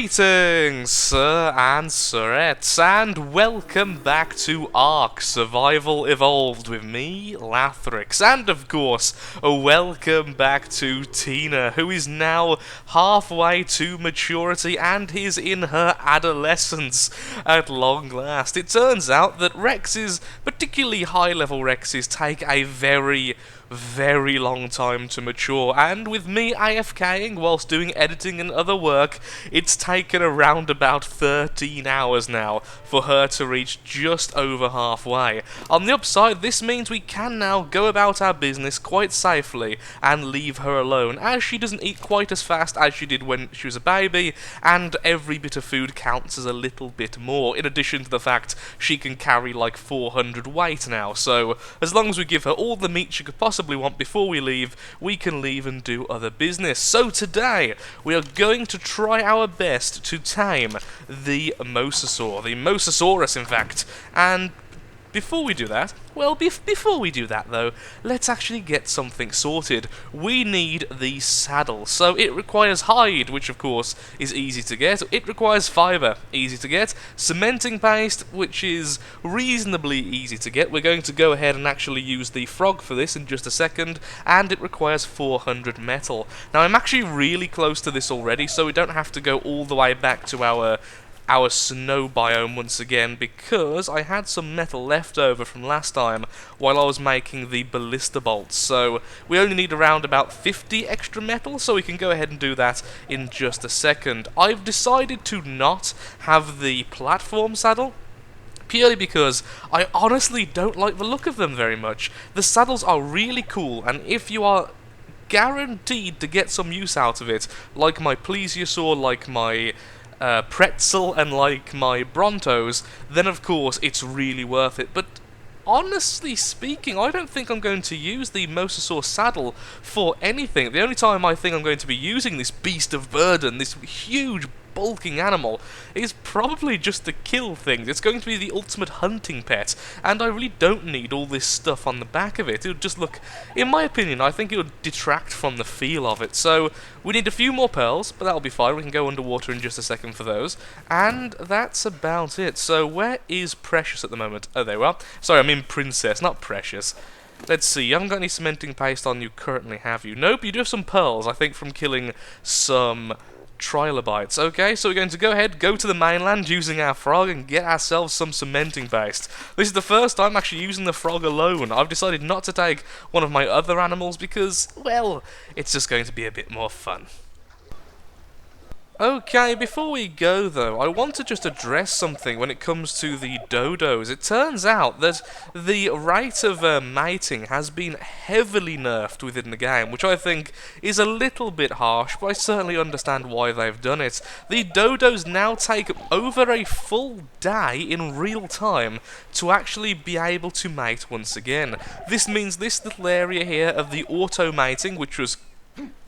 Greetings, sir and sirettes, and welcome back to ARK Survival Evolved with me, Lathrix, and of course, welcome back to Tina, who is now halfway to maturity and is in her adolescence at long last. It turns out that Rexes, particularly high-level Rexes, take a very long time to mature, and with me AFKing whilst doing editing and other work, it's taken around about 13 hours now for her to reach just over halfway. On the upside, this means we can now go about our business quite safely and leave her alone, as she doesn't eat quite as fast as she did when she was a baby, and every bit of food counts as a little bit more, in addition to the fact she can carry like 400 weight now, so as long as we give her all the meat she could possibly want before we leave, we can leave and do other business. So today, we are going to try our best to tame the Mosasaur, the Mosasaurus in fact, and before we do that, before we do that though, let's actually get something sorted. We need the saddle, so it requires hide, which of course is easy to get. It requires fibre, easy to get. Cementing paste, which is reasonably easy to get. We're going to go ahead and actually use the frog for this in just a second, and it requires 400 metal. Now I'm actually really close to this already, so we don't have to go all the way back to our snow biome once again, because I had some metal left over from last time while I was making the ballista bolts, so we only need around about 50 extra metal, so we can go ahead and do that in just a second. I've decided to not have the platform saddle, purely because I honestly don't like the look of them very much. The saddles are really cool, and if you are guaranteed to get some use out of it, like my plesiosaur, like my pretzel, and like my brontos, then of course it's really worth it. But honestly speaking, I don't think I'm going to use the Mosasaur saddle for anything. The only time I think I'm going to be using this beast of burden, this huge bulking animal, is probably just to kill things. It's going to be the ultimate hunting pet, and I really don't need all this stuff on the back of it. It would just look, in my opinion, I think it would detract from the feel of it. So we need a few more pearls, but that'll be fine. We can go underwater in just a second for those, and that's about it. So where is Precious at the moment? Oh, there we are. Sorry, I mean Princess, not Precious. Let's see, you haven't got any cementing paste on you currently, have you? Nope, you do have some pearls, I think, from killing some trilobites. Okay, so we're going to go ahead, go to the mainland using our frog and get ourselves some cementing paste. This is the first time actually using the frog alone. I've decided not to take one of my other animals because, well, it's just going to be a bit more fun. Okay, before we go though, I want to just address something when it comes to the dodos. It turns out that the rate of mating has been heavily nerfed within the game, which I think is a little bit harsh, but I certainly understand why they've done it. The dodos now take over a full day in real time to actually be able to mate once again. This means this little area here of the auto mating, which was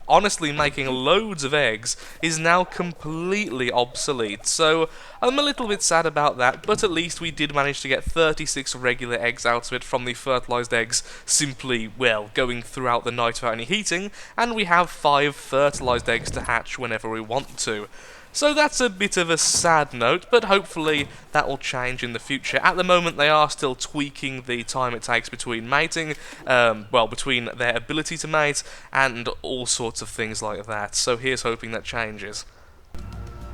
honestly making loads of eggs, is now completely obsolete. So I'm a little bit sad about that, but at least we did manage to get 36 regular eggs out of it from the fertilized eggs simply, well, going throughout the night without any heating, and we have 5 fertilized eggs to hatch whenever we want to. So that's a bit of a sad note, but hopefully that will change in the future. At the moment, they are still tweaking the time it takes between mating, between their ability to mate, and all sorts of things like that. So here's hoping that changes.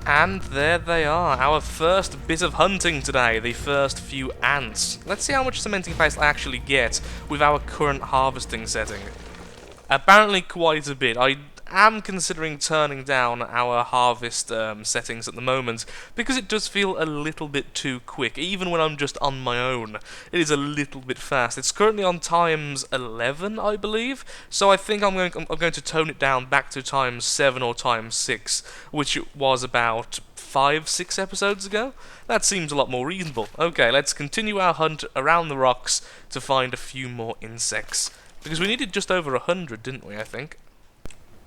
And there they are, our first bit of hunting today, the first few ants. Let's see how much cementing paste I actually get with our current harvesting setting. Apparently quite a bit. I am considering turning down our harvest settings at the moment, because it does feel a little bit too quick, even when I'm just on my own. It is a little bit fast. It's currently on times 11, I believe, so I think I'm going to tone it down back to times 7 or times 6, which it was about 5-6 episodes ago. That seems a lot more reasonable. Okay, let's continue our hunt around the rocks to find a few more insects, because we needed just over 100, didn't we, I think?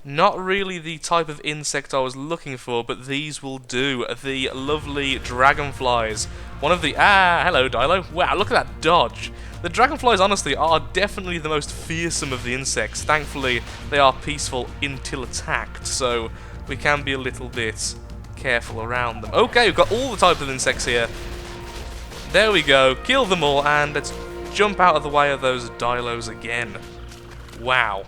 Not really the type of insect I was looking for, but these will do. The lovely dragonflies. One of the... hello, Dilo. Wow, look at that dodge. The dragonflies, honestly, are definitely the most fearsome of the insects. Thankfully, they are peaceful until attacked, so we can be a little bit careful around them. Okay, we've got all the types of insects here. There we go, kill them all, and let's jump out of the way of those dilos again. Wow.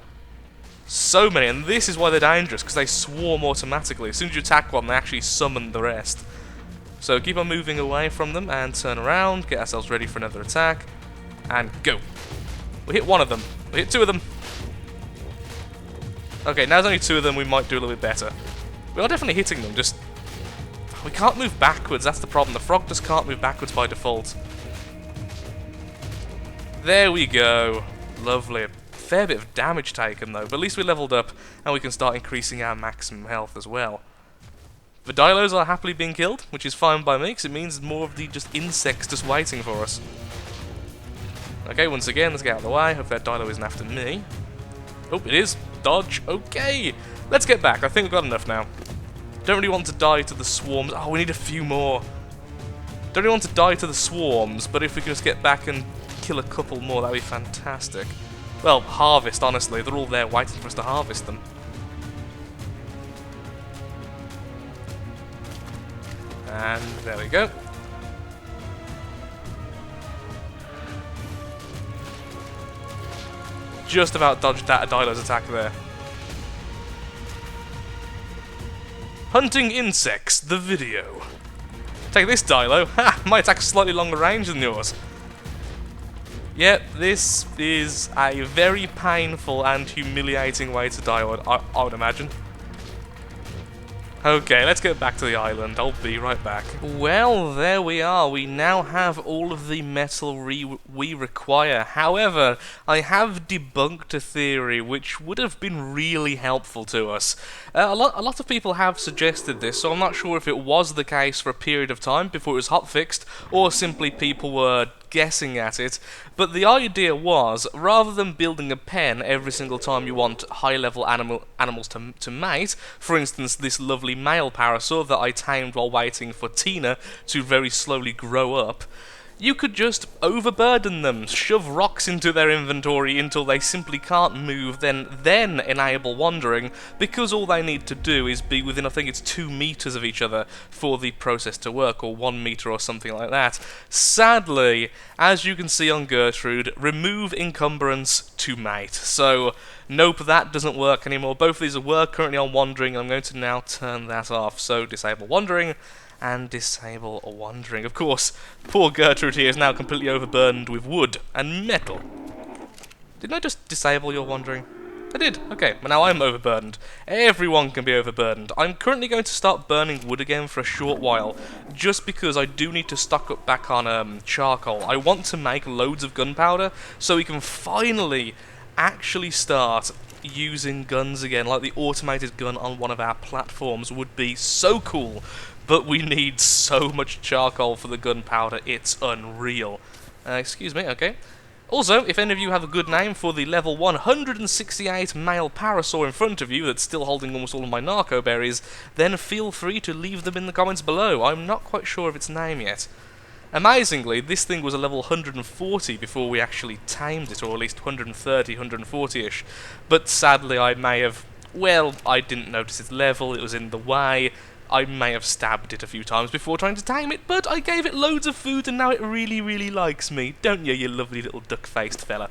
So many, and this is why they're dangerous, because they swarm automatically. As soon as you attack one, they actually summon the rest. So keep on moving away from them, and turn around, get ourselves ready for another attack, and go. We hit one of them. We hit two of them. Okay, now there's only two of them, we might do a little bit better. We are definitely hitting them, just... we can't move backwards, that's the problem. The frog just can't move backwards by default. There we go. Lovely. Fair bit of damage taken, though, but at least we leveled up, and we can start increasing our maximum health as well. The dilos are happily being killed, which is fine by me, because it means more of the just insects just waiting for us. Okay, once again, let's get out of the way. Hope that dilo isn't after me. Oh, it is. Dodge. Okay. Let's get back. I think we've got enough now. Don't really want to die to the swarms. Oh, we need a few more. Don't really want to die to the swarms, but if we can just get back and kill a couple more, that'd be fantastic. Well, harvest, honestly. They're all there waiting for us to harvest them. And there we go. Just about dodged that Dilo's attack there. Hunting insects, the video. Take this, Dilo. Ha! My attack's slightly longer range than yours. Yep, this is a very painful and humiliating way to die, I would imagine. Okay, let's get back to the island. I'll be right back. Well, there we are. We now have all of the metal we require. However, I have debunked a theory which would have been really helpful to us. A lot of people have suggested this, so I'm not sure if it was the case for a period of time before it was hotfixed, or simply people were guessing at it, but the idea was, rather than building a pen every single time you want high-level animals to mate, for instance this lovely male parasaur that I tamed while waiting for Tina to very slowly grow up, you could just overburden them, shove rocks into their inventory until they simply can't move, then enable wandering, because all they need to do is be within, I think it's 2 meters of each other for the process to work, or 1 meter or something like that. Sadly, as you can see on Gertrude, remove encumbrance to mate. So, nope, that doesn't work anymore. Both of these are currently on wandering, and I'm going to now turn that off. So, disable wandering, and disable wandering. Of course, poor Gertrude here is now completely overburdened with wood and metal. Didn't I just disable your wandering? I did. Okay, well now I'm overburdened. Everyone can be overburdened. I'm currently going to start burning wood again for a short while, just because I do need to stock up back on charcoal. I want to make loads of gunpowder, so we can finally actually start using guns again, like the automated gun on one of our platforms would be so cool. But we need so much charcoal for the gunpowder, it's unreal. Excuse me, okay. Also, if any of you have a good name for the level 168 male parasaur in front of you that's still holding almost all of my narco berries, then feel free to leave them in the comments below. I'm not quite sure of its name yet. Amazingly, this thing was a level 140 before we actually tamed it, or at least 130, 140-ish. But sadly I may have... well, I didn't notice its level, it was in the way. I may have stabbed it a few times before trying to tame it, but I gave it loads of food and now it really, really likes me. Don't you lovely little duck-faced fella?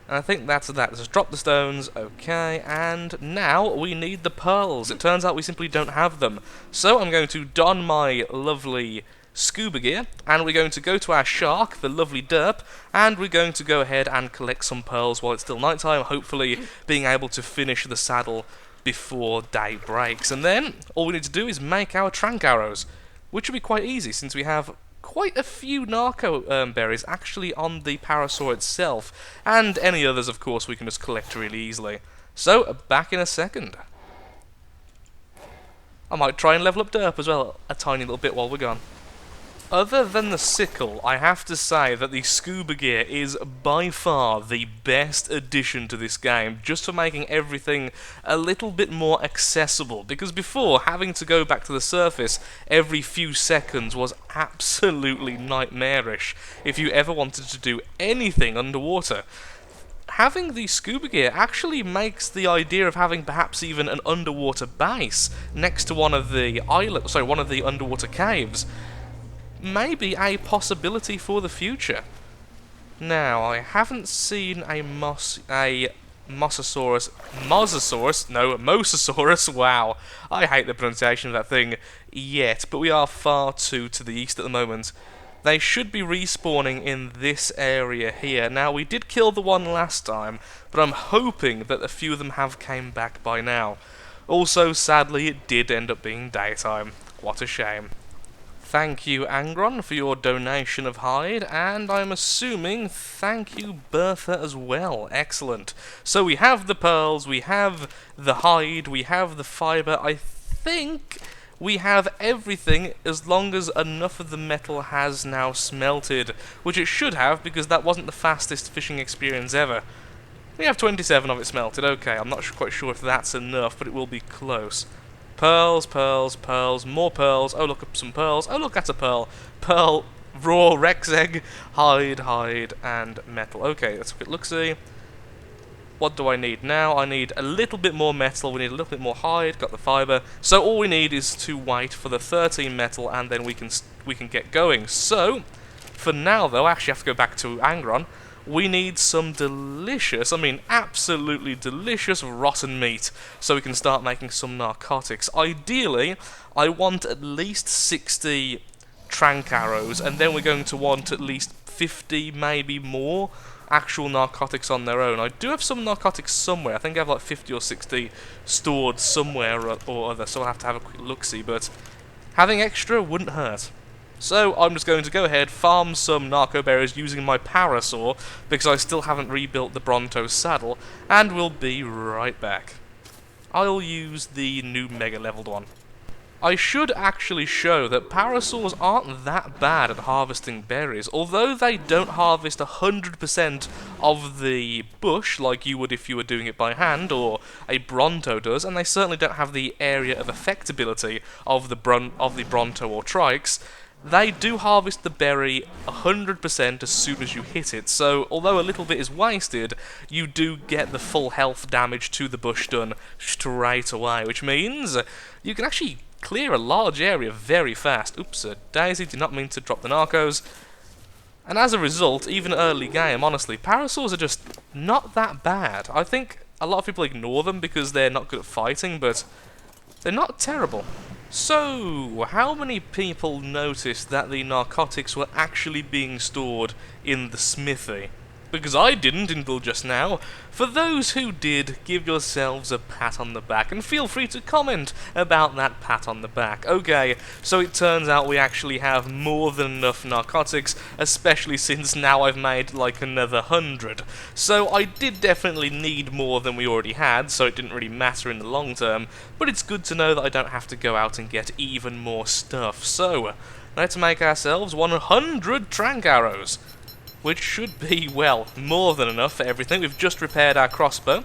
And I think that's that. Let's just drop the stones, okay, and now we need the pearls. It turns out we simply don't have them. So I'm going to don my lovely scuba gear, and we're going to go to our shark, the lovely Derp, and we're going to go ahead and collect some pearls while it's still nighttime, hopefully being able to finish the saddle before day breaks. And then all we need to do is make our trank arrows, which will be quite easy since we have quite a few narco berries actually on the parasaur itself, and any others of course we can just collect really easily. So back in a second. I might try and level up Derp as well a tiny little bit while we're gone. Other than the sickle, I have to say that the scuba gear is by far the best addition to this game, just for making everything a little bit more accessible, because before, having to go back to the surface every few seconds was absolutely nightmarish if you ever wanted to do anything underwater. having the scuba gear actually makes the idea of having perhaps even an underwater base next to one of the one of the underwater caves, maybe a possibility for the future. Now, I haven't seen a Mosasaurus, wow, I hate the pronunciation of that thing, yet, but we are far too to the east at the moment. They should be respawning in this area here. Now, we did kill the one last time, but I'm hoping that a few of them have came back by now. Also, sadly, it did end up being daytime. What a shame. Thank you, Angron, for your donation of hide, and I'm assuming thank you, Bertha, as well. Excellent. So we have the pearls, we have the hide, we have the fibre. I think we have everything as long as enough of the metal has now smelted, which it should have, because that wasn't the fastest fishing experience ever. We have 27 of it smelted. Okay, I'm not quite sure if that's enough, but it will be close. Pearls, pearls, pearls, more pearls. Oh, look, some pearls. Oh, look, that's a pearl. Pearl, raw, Rex egg, hide, and metal. Okay, let's look-see. What do I need now? I need a little bit more metal. We need a little bit more hide. Got the fibre. So all we need is to wait for the 13 metal, and then we can get going. So, for now, though, I actually have to go back to Angron. We need some delicious, I mean absolutely delicious rotten meat so we can start making some narcotics. Ideally, I want at least 60 trank arrows, and then we're going to want at least 50, maybe more, actual narcotics on their own. I do have some narcotics somewhere. I think I have like 50 or 60 stored somewhere or other, so I'll have to have a quick look-see, but having extra wouldn't hurt. So I'm just going to go ahead, farm some narco berries using my parasaur, because I still haven't rebuilt the Bronto saddle, and we'll be right back. I'll use the new mega leveled one. I should actually show that parasaurs aren't that bad at harvesting berries, although they don't harvest 100% of the bush like you would if you were doing it by hand, or a Bronto does, and they certainly don't have the area of effectability of the Bronto or Trikes. They do harvest the berry 100% as soon as you hit it, so although a little bit is wasted, you do get the full health damage to the bush done straight away, which means you can actually clear a large area very fast. Oops, Daisy, did not mean to drop the narcos. And as a result, even early game, honestly, parasaurs are just not that bad. I think a lot of people ignore them because they're not good at fighting, but they're not terrible. So, how many people noticed that the narcotics were actually being stored in the smithy? Because I didn't until just now. For those who did, give yourselves a pat on the back, and feel free to comment about that pat on the back. Okay, so it turns out we actually have more than enough narcotics, especially since now I've made like another 100. So I did definitely need more than we already had, so it didn't really matter in the long term, but it's good to know that I don't have to go out and get even more stuff. So, let's make ourselves 100 trank arrows, which should be, well, more than enough for everything. We've just repaired our crossbow,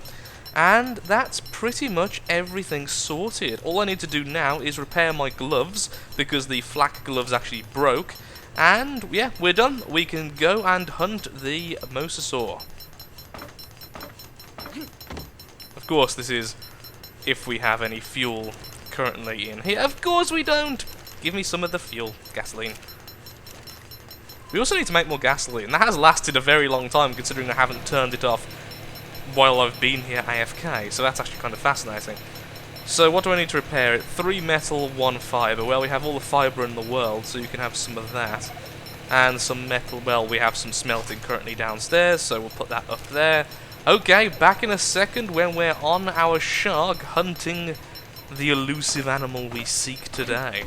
and that's pretty much everything sorted. All I need to do now is repair my gloves, because the flak gloves actually broke, and yeah, we're done. We can go and hunt the Mosasaur. Of course, this is if we have any fuel currently in here. Of course we don't! Give me some of the fuel, gasoline. We also need to make more gasoline. That has lasted a very long time, considering I haven't turned it off while I've been here AFK, so that's actually kind of fascinating. So what do I need to repair it? 3 metal, 1 fibre. Well, we have all the fibre in the world, so you can have some of that. And some metal, well, we have some smelting currently downstairs, so we'll put that up there. Okay, back in a second when we're on our shark hunting the elusive animal we seek today.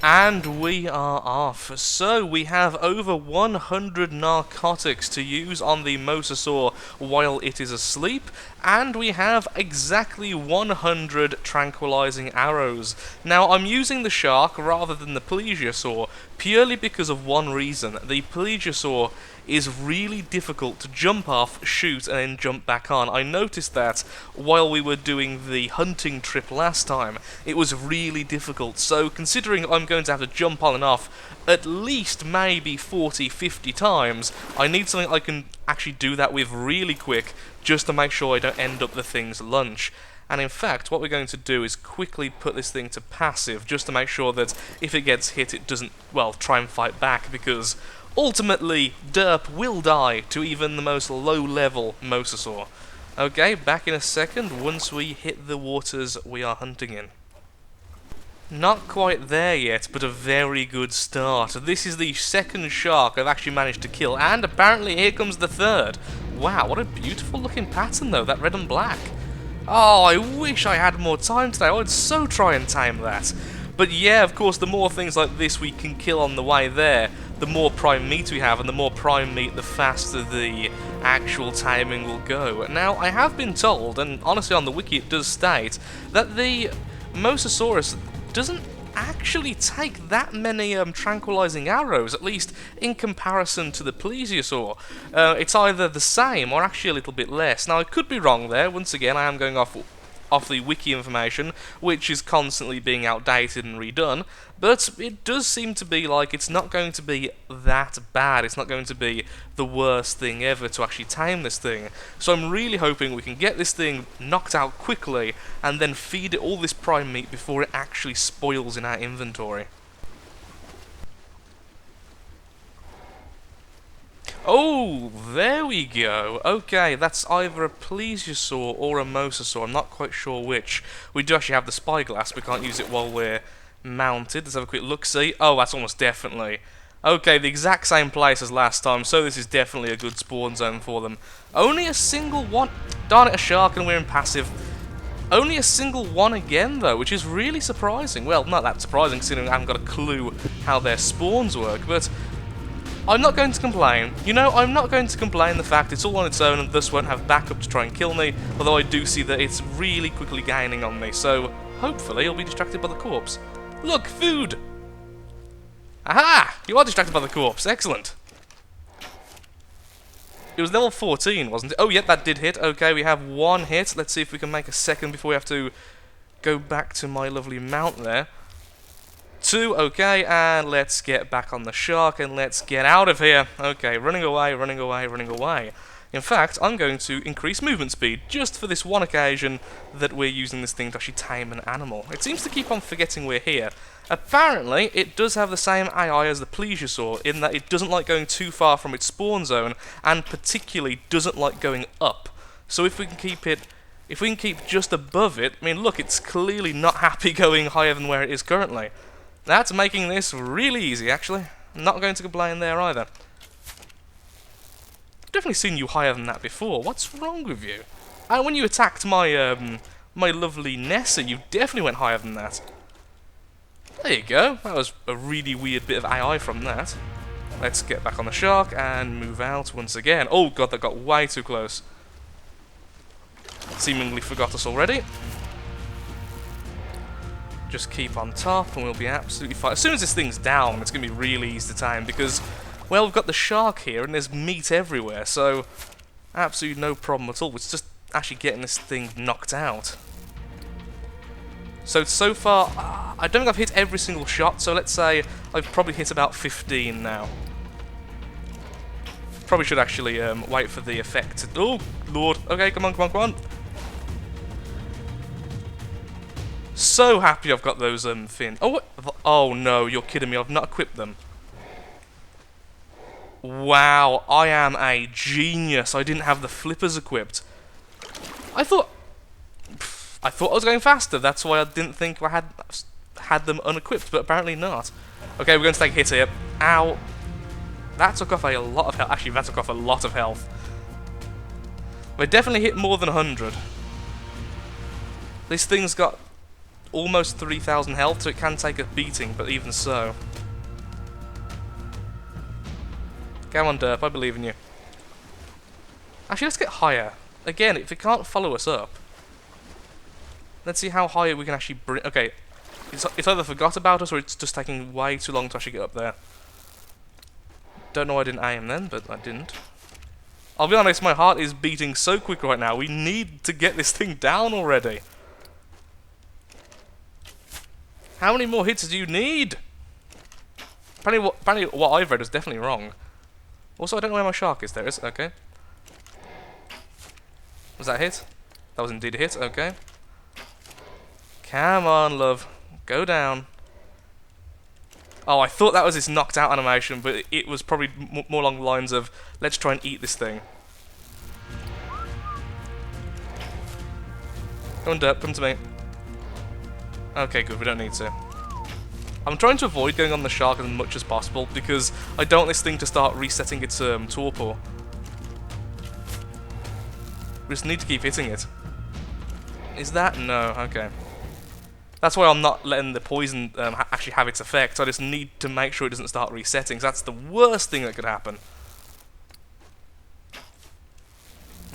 And we are off. So we have over 100 narcotics to use on the Mosasaur while it is asleep, and we have exactly 100 tranquilizing arrows. Now I'm using the shark rather than the plesiosaur purely because of one reason. The plesiosaur is really difficult to jump off, shoot, and then jump back on. I noticed that while we were doing the hunting trip last time. It was really difficult, so considering I'm going to have to jump on and off at least maybe 40-50 times, I need something I can actually do that with really quick, just to make sure I don't end up the thing's lunch. And in fact, what we're going to do is quickly put this thing to passive, just to make sure that if it gets hit, it doesn't, well, try and fight back, because ultimately, Derp will die to even the most low-level Mosasaur. Okay, back in a second, once we hit the waters we are hunting in. Not quite there yet, but a very good start. This is the second shark I've actually managed to kill, and apparently here comes the third. Wow, what a beautiful looking pattern though, that red and black. Oh, I wish I had more time today. I would so try and tame that. But yeah, of course, the more things like this we can kill on the way there, the more prime meat we have, and the more prime meat, the faster the actual taming will go. Now, I have been told, and honestly on the wiki it does state, that the Mosasaurus doesn't actually take that many tranquilizing arrows, at least in comparison to the plesiosaur. It's either the same or actually a little bit less. Now, I could be wrong there. Once again, I am going off the wiki information, which is constantly being outdated and redone, but it does seem to be like it's not going to be that bad. It's not going to be the worst thing ever to actually tame this thing. So I'm really hoping we can get this thing knocked out quickly and then feed it all this prime meat before it actually spoils in our inventory. Oh, there we go. Okay, that's either a plesiosaur or a mosasaur. I'm not quite sure which. We do actually have the spyglass. We can't use it while we're mounted. Let's have a quick look-see. Oh, that's almost definitely. Okay, the exact same place as last time, so this is definitely a good spawn zone for them. Only a single one. Darn it, a shark, and we're in passive. Only a single one again, though, which is really surprising. Well, not that surprising, considering I haven't got a clue how their spawns work, but I'm not going to complain. You know, I'm not going to complain the fact it's all on its own and thus won't have backup to try and kill me, although I do see that it's really quickly gaining on me, so hopefully I'll be distracted by the corpse. Look, food! Aha! You are distracted by the corpse, excellent. It was level 14, wasn't it? Oh, yep, that did hit. Okay, we have one hit. Let's see if we can make a second before we have to go back to my lovely mount there. 2, okay, and let's get back on the shark and let's get out of here. Okay, running away, running away, running away. In fact, I'm going to increase movement speed just for this one occasion that we're using this thing to actually tame an animal. It seems to keep on forgetting we're here. Apparently, it does have the same AI as the plesiosaur in that it doesn't like going too far from its spawn zone and particularly doesn't like going up. So if we can keep just above it, I mean, look, it's clearly not happy going higher than where it is currently. That's making this really easy, actually. I'm not going to complain there either. I've definitely seen you higher than that before. What's wrong with you? And when you attacked my my lovely Nessa, you definitely went higher than that. There you go. That was a really weird bit of AI from that. Let's get back on the shark and move out once again. Oh god, that got way too close. Seemingly forgot us already. Just keep on top and we'll be absolutely fine. As soon as this thing's down, it's going to be really easy to tame because, well, we've got the shark here and there's meat everywhere, so absolutely no problem at all. It's just actually getting this thing knocked out. So far, I don't think I've hit every single shot, so let's say I've probably hit about 15 now. Probably should actually wait for the effect to... Oh, Lord. Okay, come on, come on, come on. So happy I've got those fins. Oh, what? Oh no, you're kidding me. I've not equipped them. Wow, I am a genius. I didn't have the flippers equipped. I thought I was going faster. That's why I didn't think I had them unequipped, but apparently not. Okay, we're going to take a hit here. Ow. That took off a lot of health. Actually, that took off a lot of health. We definitely hit more than 100. This thing's got almost 3,000 health, so it can take a beating, but even so. Come on, Derp, I believe in you. Actually, let's get higher. Again, if it can't follow us up, let's see how high we can actually bring... Okay, it's either forgot about us or it's just taking way too long to actually get up there. Don't know why I didn't aim then, but I didn't. I'll be honest, my heart is beating so quick right now. We need to get this thing down already. How many more hits do you need? Apparently what I've read is definitely wrong. Also, I don't know where my shark is. There it is. Okay. Was that a hit? That was indeed a hit. Okay. Come on, love. Go down. Oh, I thought that was his knocked out animation, but it was probably more along the lines of, let's try and eat this thing. Come on, Derp, come to me. Okay, good, we don't need to. I'm trying to avoid going on the shark as much as possible, because I don't want this thing to start resetting its torpor. We just need to keep hitting it. Is that? No, okay. That's why I'm not letting the poison actually have its effect. I just need to make sure it doesn't start resetting, because that's the worst thing that could happen.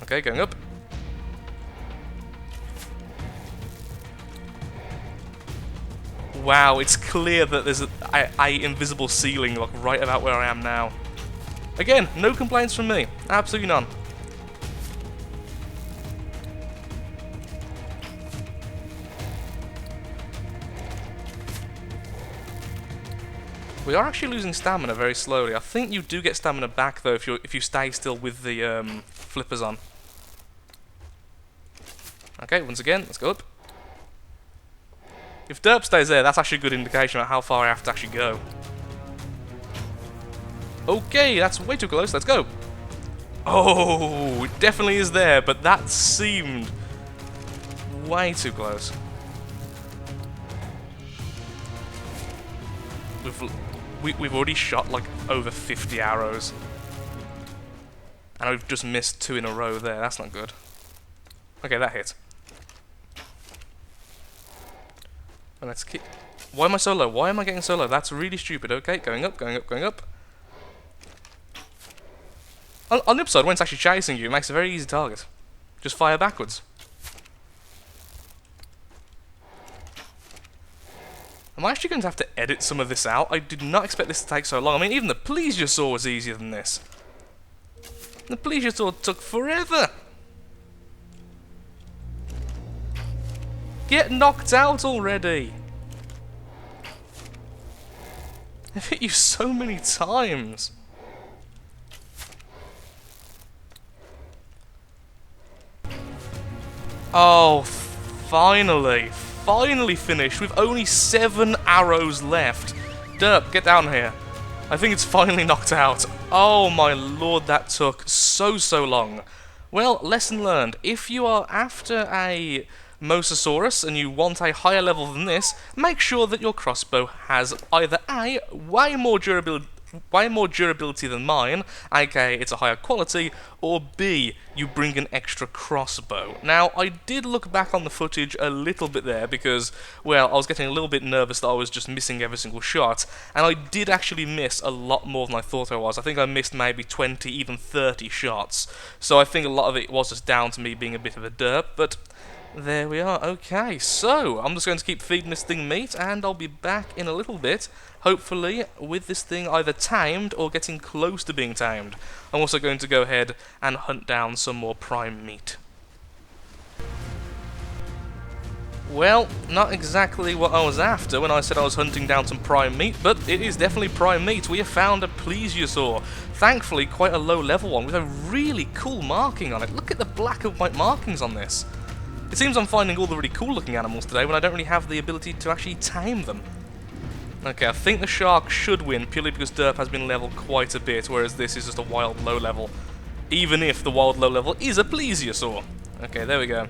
Okay, going up. Wow, it's clear that there's a invisible ceiling like right about where I am now. Again, no complaints from me. Absolutely none. We are actually losing stamina very slowly. I think you do get stamina back though if you stay still with the flippers on. Okay, once again, let's go up. If Derp stays there, that's actually a good indication of how far I have to actually go. Okay, that's way too close. Let's go. Oh, it definitely is there, but that seemed way too close. We've already shot like over 50 arrows. And we've just missed 2 in a row there. That's not good. Okay, that hit. And let's keep... Why am I so low? Why am I getting so low? That's really stupid. Okay, going up, going up, going up. On the upside, when it's actually chasing you, it makes a very easy target. Just fire backwards. Am I actually going to have to edit some of this out? I did not expect this to take so long. I mean, even the plesiosaur was easier than this. The plesiosaur took forever. Get knocked out already. I've hit you so many times. Oh, finally. Finally finished with only 7 arrows left. Derp, get down here. I think it's finally knocked out. Oh my lord, that took so long. Well, lesson learned. If you are after a Mosasaurus and you want a higher level than this, make sure that your crossbow has either A, way more durability than mine, aka it's a higher quality, or B, you bring an extra crossbow. Now, I did look back on the footage a little bit there because, well, I was getting a little bit nervous that I was just missing every single shot, and I did actually miss a lot more than I thought I was. I think I missed maybe 20, even 30 shots, so I think a lot of it was just down to me being a bit of a derp, but there we are. Okay, so I'm just going to keep feeding this thing meat, and I'll be back in a little bit, hopefully with this thing either tamed or getting close to being tamed. I'm also going to go ahead and hunt down some more prime meat. Well, not exactly what I was after when I said I was hunting down some prime meat, but it is definitely prime meat. We have found a plesiosaur. Thankfully, quite a low level one with a really cool marking on it. Look at the black and white markings on this. It seems I'm finding all the really cool looking animals today when I don't really have the ability to actually tame them. Okay, I think the shark should win purely because Derp has been leveled quite a bit, whereas this is just a wild low level. Even if the wild low level is a plesiosaur. Okay, there we go.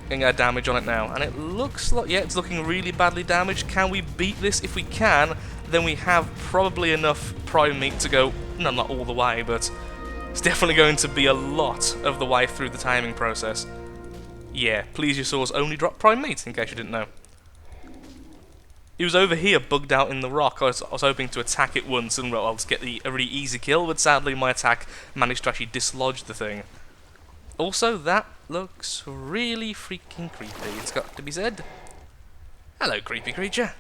Getting our damage on it now, and it looks like, yeah, it's looking really badly damaged. Can we beat this? If we can, then we have probably enough prime meat to go, no, not all the way, but it's definitely going to be a lot of the way through the taming process. Yeah, plesiosaurs only drop prime meat, in case you didn't know. He was over here, bugged out in the rock. I was hoping to attack it once and, well, I'll just get a really easy kill, but sadly my attack managed to actually dislodge the thing. Also, that looks really freaking creepy, it's got to be said. Hello, creepy creature.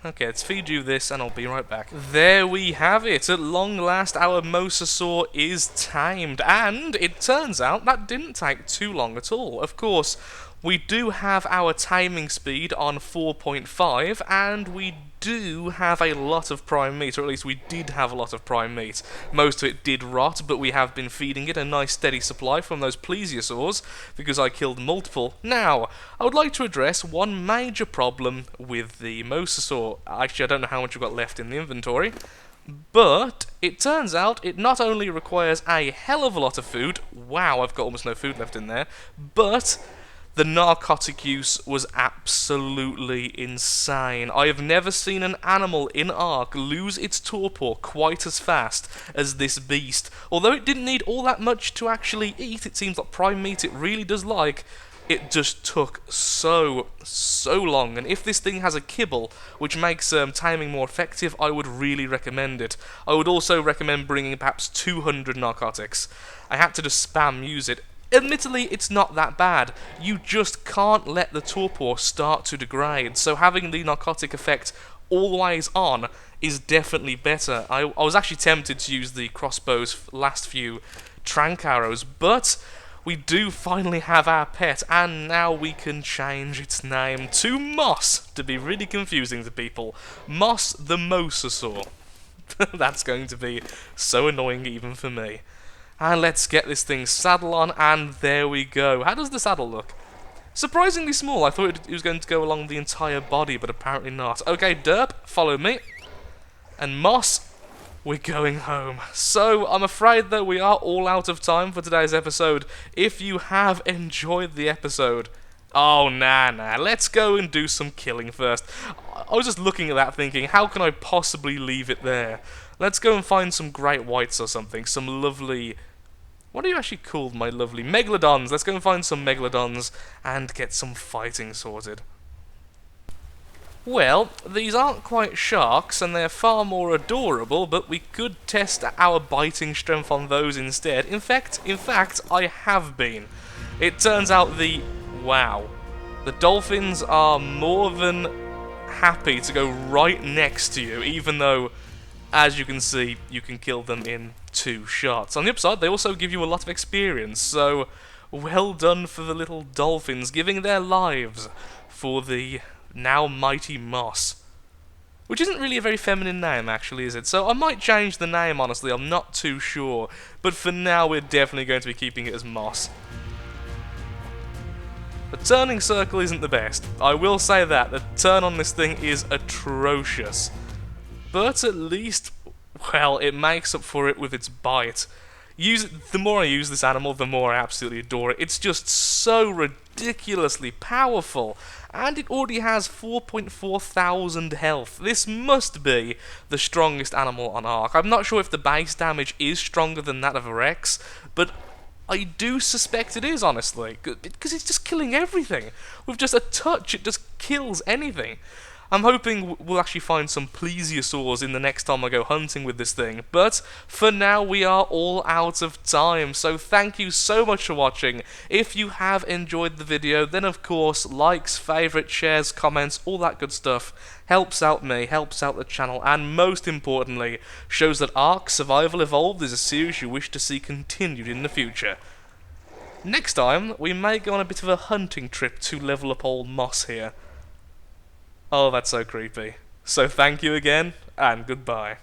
Okay, let's feed you this and I'll be right back. There we have it. At long last, our Mosasaur is tamed. And it turns out that didn't take too long at all. Of course, we do have our taming speed on 4.5, and we do have a lot of prime meat, or at least we did have a lot of prime meat. Most of it did rot, but we have been feeding it a nice steady supply from those plesiosaurs, because I killed multiple. Now, I would like to address one major problem with the Mosasaur. Actually, I don't know how much we've got left in the inventory, but it turns out it not only requires a hell of a lot of food, wow, I've got almost no food left in there, but the narcotic use was absolutely insane. I have never seen an animal in ARK lose its torpor quite as fast as this beast. Although it didn't need all that much to actually eat, it seems like prime meat it really does like, it just took so long. And if this thing has a kibble, which makes taming more effective, I would really recommend it. I would also recommend bringing perhaps 200 narcotics. I had to just spam use it. Admittedly, it's not that bad. You just can't let the torpor start to degrade, so having the narcotic effect always on is definitely better. I was actually tempted to use the crossbow's last few trank arrows, but we do finally have our pet, and now we can change its name to Moss, to be really confusing to people. Moss the Mosasaur. That's going to be so annoying even for me. And let's get this thing saddle on, and there we go. How does the saddle look? Surprisingly small. I thought it was going to go along the entire body, but apparently not. Okay, Derp, follow me. And Moss, we're going home. So, I'm afraid that we are all out of time for today's episode. If you have enjoyed the episode, oh, nah, let's go and do some killing first. I was just looking at that thinking, how can I possibly leave it there? Let's go and find some great whites or something, some lovely... What are you actually called, my lovely? Megalodons! Let's go and find some Megalodons and get some fighting sorted. Well, these aren't quite sharks, and they're far more adorable, but we could test our biting strength on those instead. In fact, I have been. It turns out wow. The dolphins are more than happy to go right next to you, even though, as you can see, you can kill them in 2 shots. On the upside, they also give you a lot of experience, so well done for the little dolphins, giving their lives for the now mighty Moss. Which isn't really a very feminine name, actually, is it? So I might change the name, honestly, I'm not too sure. But for now, we're definitely going to be keeping it as Moss. The turning circle isn't the best. I will say that. The turn on this thing is atrocious. But at least, well, it makes up for it with its bite. The more I use this animal, the more I absolutely adore it. It's just so ridiculously powerful. And it already has 4.4 thousand health. This must be the strongest animal on ARK. I'm not sure if the base damage is stronger than that of a Rex, but I do suspect it is, honestly, because it's just killing everything. With just a touch, it just kills anything. I'm hoping we'll actually find some plesiosaurs in the next time I go hunting with this thing, but for now we are all out of time, so thank you so much for watching. If you have enjoyed the video, then of course, likes, favourites, shares, comments, all that good stuff helps out me, helps out the channel, and most importantly, shows that ARK Survival Evolved is a series you wish to see continued in the future. Next time, we may go on a bit of a hunting trip to level up old Moss here. Oh, that's so creepy. So thank you again, and goodbye.